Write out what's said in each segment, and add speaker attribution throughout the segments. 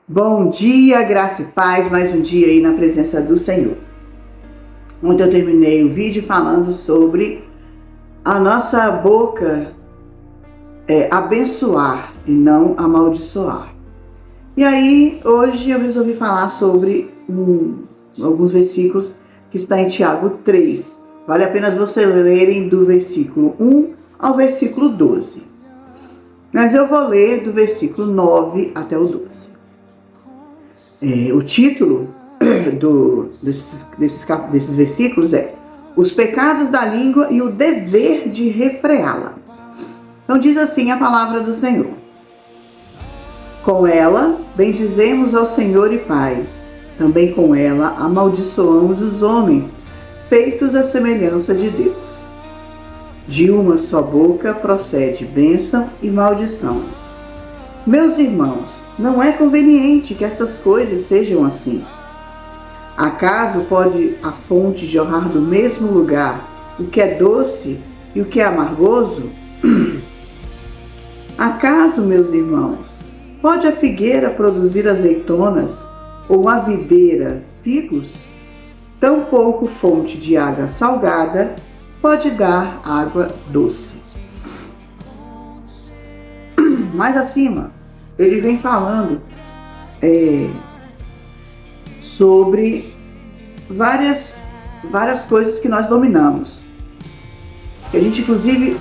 Speaker 1: Bom dia, graça e paz, mais um dia aí na presença do Senhor. Ontem eu terminei o vídeo falando sobre a nossa boca abençoar e não amaldiçoar. E aí, hoje eu resolvi falar sobre alguns versículos que está em Tiago 3. Vale a pena você lerem do versículo 1 ao versículo 12. Mas eu vou ler do versículo 9 até o 12. O título desses versículos é Os pecados da língua e o dever de refreá-la. Então diz assim a palavra do Senhor. Com ela bendizemos ao Senhor e Pai. Também com ela amaldiçoamos os homens, feitos à semelhança de Deus. De uma só boca procede bênção e maldição. Meus irmãos, não é conveniente que estas coisas sejam assim. Acaso pode a fonte jorrar do mesmo lugar o que é doce e o que é amargoso? Acaso, meus irmãos, pode a figueira produzir azeitonas ou a videira figos? Tampouco fonte de água salgada pode dar água doce. Mais acima, ele vem falando sobre várias coisas que nós dominamos. A gente, inclusive,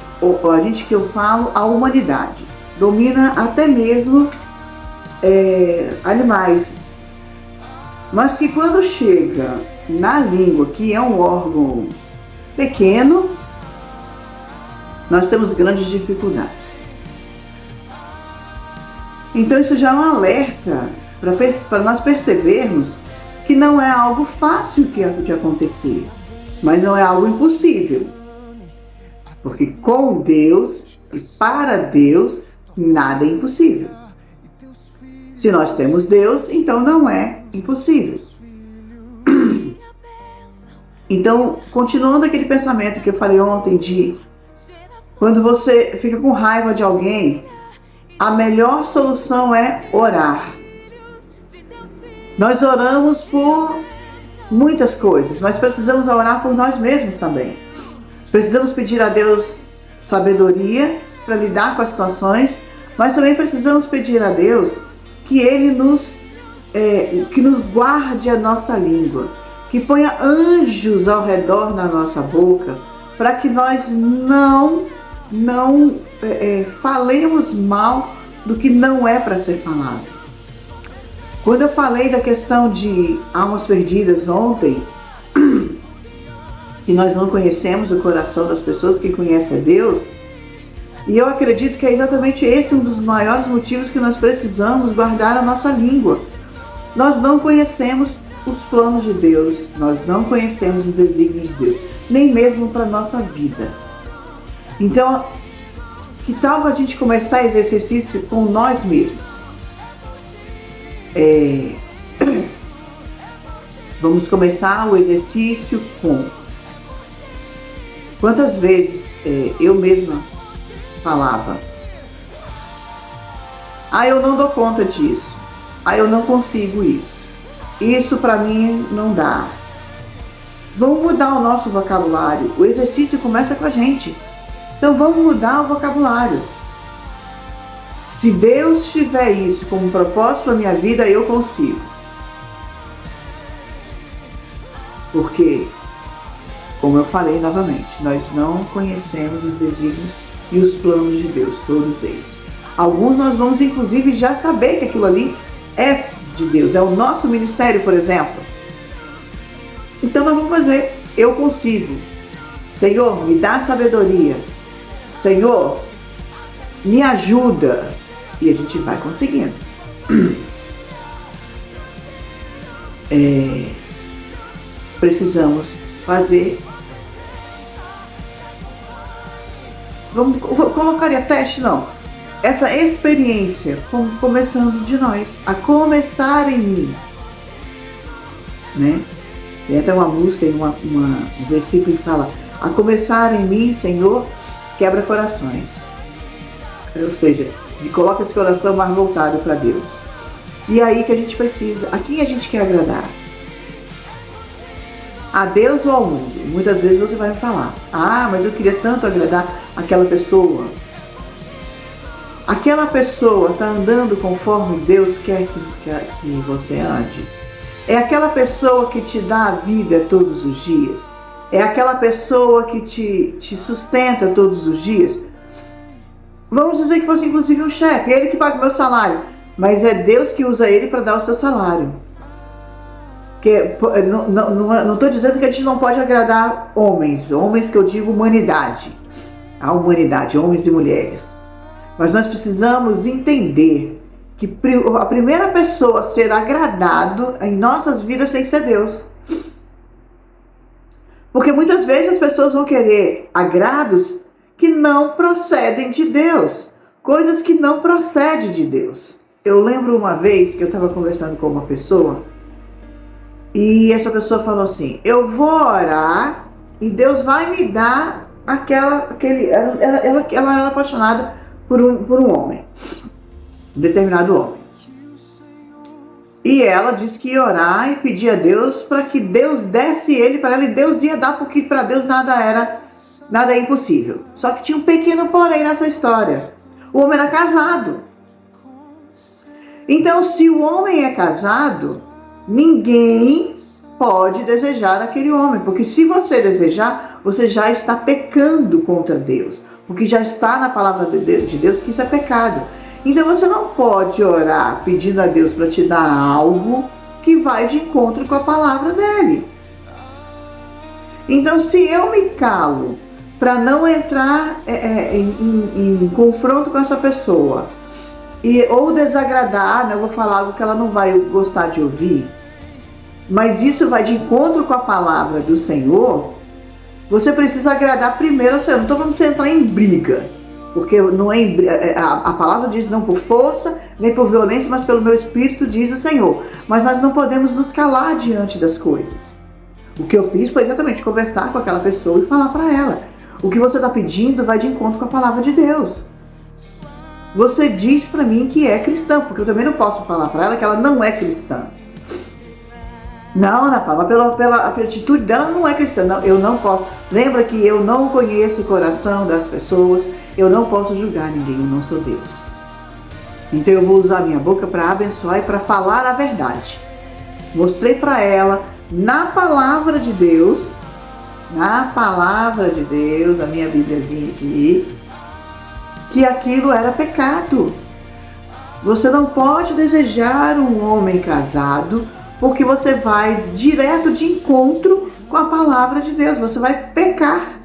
Speaker 1: que eu falo, a humanidade domina até mesmo animais. Mas que quando chega na língua, que é um órgão pequeno, nós temos grandes dificuldades. Então isso já é um alerta para nós percebermos que não é algo fácil de acontecer, mas não é algo impossível. Porque com Deus e para Deus, nada é impossível. Se nós temos Deus, então não é impossível. Então, continuando aquele pensamento que eu falei ontem de quando você fica com raiva de alguém, a melhor solução é orar. Nós oramos por muitas coisas, mas precisamos orar por nós mesmos também. Precisamos pedir a Deus sabedoria para lidar com as situações, mas também precisamos pedir a Deus que Ele nos guarde a nossa língua, que ponha anjos ao redor da nossa boca, para que nós não falemos mal do que não é para ser falado. Quando eu falei da questão de almas perdidas ontem, que nós não conhecemos o coração das pessoas que conhecem a Deus, e eu acredito que é exatamente esse um dos maiores motivos que nós precisamos guardar a nossa língua. Nós não conhecemos os planos de Deus, nós não conhecemos os desígnios de Deus, nem mesmo para a nossa vida. Então, que tal a gente começar esse exercício com nós mesmos? Vamos começar o exercício com... Quantas vezes eu mesma falava: eu não dou conta disso, eu não consigo isso para mim não dá. Vamos mudar o nosso vocabulário. O exercício começa com a gente. Então vamos mudar o vocabulário. Se Deus tiver isso como propósito para a minha vida, eu consigo. Porque, como eu falei novamente, nós não conhecemos os desígnios e os planos de Deus, todos eles. Alguns nós vamos inclusive já saber que aquilo ali é de Deus, é o nosso ministério, por exemplo. Então nós vamos fazer, eu consigo. Senhor, me dá sabedoria. Senhor, me ajuda. E a gente vai conseguindo. Precisamos fazer. Vamos colocar a teste, não. Essa experiência, começando de nós, a começar em mim. Né? Tem até uma música, um versículo que fala: a começar em mim, Senhor, quebra corações. Ou seja, coloca esse coração mais voltado para Deus. E aí que a gente precisa, a quem a gente quer agradar? A Deus ou ao mundo? Muitas vezes você vai me falar, mas eu queria tanto agradar aquela pessoa. Aquela pessoa está andando conforme Deus quer que você ande? É aquela pessoa que te dá a vida todos os dias? É aquela pessoa que te sustenta todos os dias? Vamos dizer que fosse inclusive um chefe, ele que paga o meu salário, mas é Deus que usa ele para dar o seu salário. Não estou dizendo que a gente não pode agradar homens que eu digo humanidade, a humanidade, homens e mulheres. Mas nós precisamos entender que a primeira pessoa a ser agradado em nossas vidas tem que ser Deus. Porque muitas vezes as pessoas vão querer agrados que não procedem de Deus, coisas que não procedem de Deus. Eu lembro uma vez que eu estava conversando com uma pessoa e essa pessoa falou assim: eu vou orar e Deus vai me dar ela era apaixonada por um homem, um determinado homem. E ela disse que ia orar e pedir a Deus para que Deus desse ele para ela, e Deus ia dar, porque para Deus nada é impossível. Só que tinha um pequeno porém nessa história. O homem era casado. Então, se o homem é casado, ninguém pode desejar aquele homem, porque se você desejar, você já está pecando contra Deus, porque já está na palavra de Deus que isso é pecado. Então você não pode orar pedindo a Deus para te dar algo que vai de encontro com a palavra dele. Então, se eu me calo para não entrar em confronto com essa pessoa, ou desagradar, eu vou falar algo que ela não vai gostar de ouvir, mas isso vai de encontro com a palavra do Senhor, você precisa agradar primeiro ao Senhor. Não estou falando você entrar em briga, porque não é, a palavra diz não por força, nem por violência, mas pelo meu espírito, diz o Senhor. Mas nós não podemos nos calar diante das coisas. O que eu fiz foi exatamente conversar com aquela pessoa e falar para ela: o que você está pedindo vai de encontro com a palavra de Deus. Você diz para mim que é cristã, porque eu também não posso falar para ela que ela não é cristã. Não, Ana Paula, pela atitude dela não é cristã. Não, eu não posso. Lembra que eu não conheço o coração das pessoas, eu não posso julgar ninguém, eu não sou Deus. Então eu vou usar minha boca para abençoar e para falar a verdade. Mostrei para ela, na palavra de Deus, a minha Bíbliazinha aqui, que aquilo era pecado. Você não pode desejar um homem casado, porque você vai direto de encontro com a palavra de Deus, você vai pecar.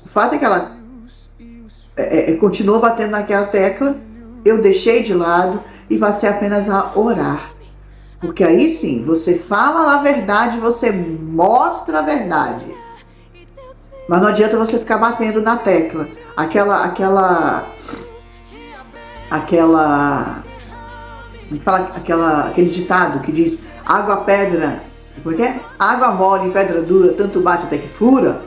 Speaker 1: O fato é que ela continuou batendo naquela tecla, eu deixei de lado e passei apenas a orar. Porque aí sim, você fala a verdade, você mostra a verdade. Mas não adianta você ficar batendo na tecla. Aquele ditado que diz: água, pedra, como é que é? Água mole e pedra dura, tanto bate até que fura.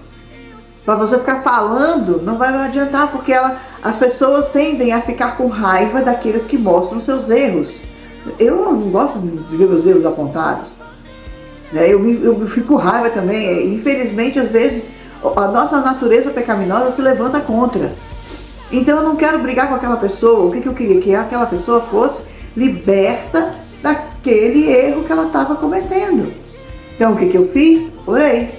Speaker 1: Para você ficar falando, não vai adiantar, porque as pessoas tendem a ficar com raiva daqueles que mostram seus erros. Eu não gosto de ver meus erros apontados. Eu fico com raiva também. Infelizmente, às vezes, a nossa natureza pecaminosa se levanta contra. Então eu não quero brigar com aquela pessoa. O que eu queria? Que aquela pessoa fosse liberta daquele erro que ela estava cometendo. Então o que eu fiz? Orei.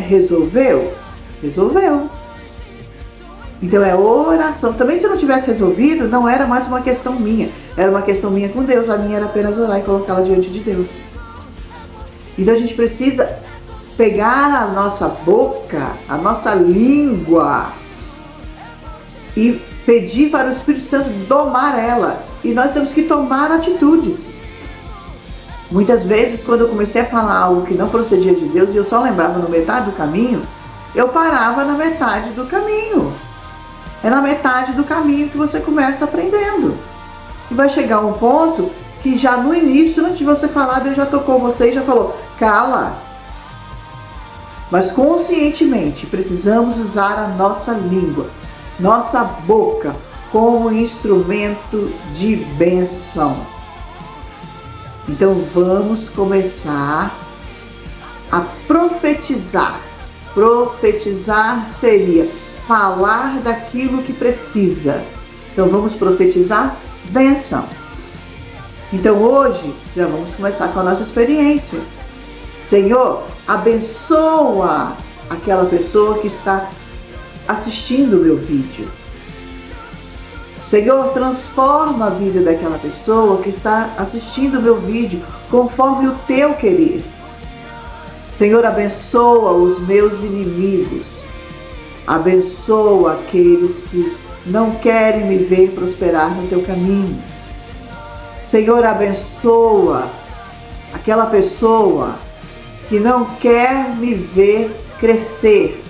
Speaker 1: Resolveu? Resolveu. Então é oração. Também, se eu não tivesse resolvido, não era mais uma questão minha. Era uma questão minha com Deus. A minha era apenas orar e colocá-la diante de Deus. Então a gente precisa pegar a nossa boca, a nossa língua, e pedir para o Espírito Santo domar ela. E nós temos que tomar atitudes. Muitas vezes, quando eu comecei a falar algo que não procedia de Deus e eu só lembrava no metade do caminho, eu parava na metade do caminho. É na metade do caminho que você começa aprendendo. E vai chegar um ponto que já no início, antes de você falar, Deus já tocou você e já falou: cala. Mas conscientemente precisamos usar a nossa língua. nossa boca como instrumento de bênção. Então vamos começar a profetizar. Profetizar seria falar daquilo que precisa. Então vamos profetizar bênção. Então hoje já vamos começar com a nossa experiência. Senhor, abençoa aquela pessoa que está assistindo o meu vídeo. Senhor, transforma a vida daquela pessoa que está assistindo o meu vídeo conforme o teu querer. Senhor, abençoa os meus inimigos. Abençoa aqueles que não querem me ver prosperar no teu caminho. Senhor, abençoa aquela pessoa que não quer me ver crescer,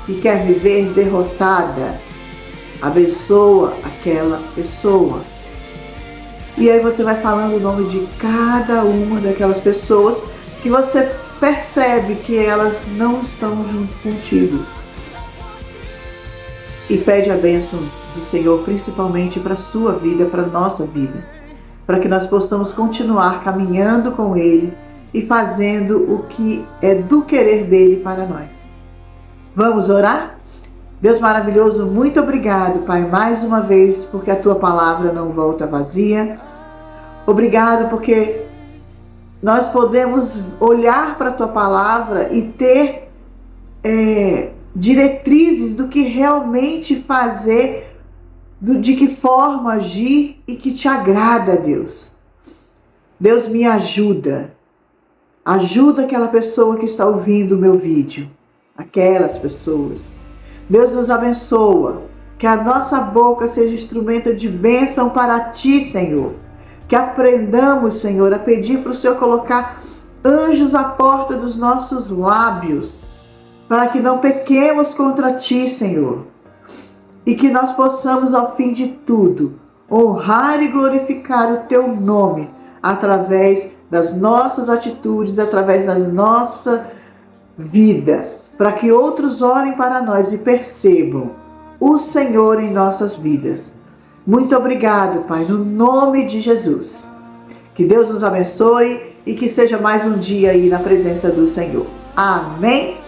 Speaker 1: que quer me ver derrotada. Abençoa aquela pessoa. E aí você vai falando o nome de cada uma daquelas pessoas que você percebe que elas não estão junto contigo. E pede a bênção do Senhor, principalmente para a sua vida, para a nossa vida, para que nós possamos continuar caminhando com Ele e fazendo o que é do querer dele para nós. Vamos orar? Deus maravilhoso, muito obrigado, Pai, mais uma vez, porque a Tua palavra não volta vazia. Obrigado porque nós podemos olhar para a Tua palavra e ter diretrizes do que realmente fazer, de que forma agir e que Te agrada, Deus. Deus, me ajuda. Ajuda aquela pessoa que está ouvindo o meu vídeo. Aquelas pessoas. Deus nos abençoa, que a nossa boca seja instrumento de bênção para Ti, Senhor. Que aprendamos, Senhor, a pedir para o Senhor colocar anjos à porta dos nossos lábios, para que não pequemos contra Ti, Senhor. E que nós possamos, ao fim de tudo, honrar e glorificar o Teu nome, através das nossas atitudes, através da nossa vida, para que outros olhem para nós e percebam o Senhor em nossas vidas. Muito obrigado, Pai, no nome de Jesus. Que Deus nos abençoe e que seja mais um dia aí na presença do Senhor. Amém?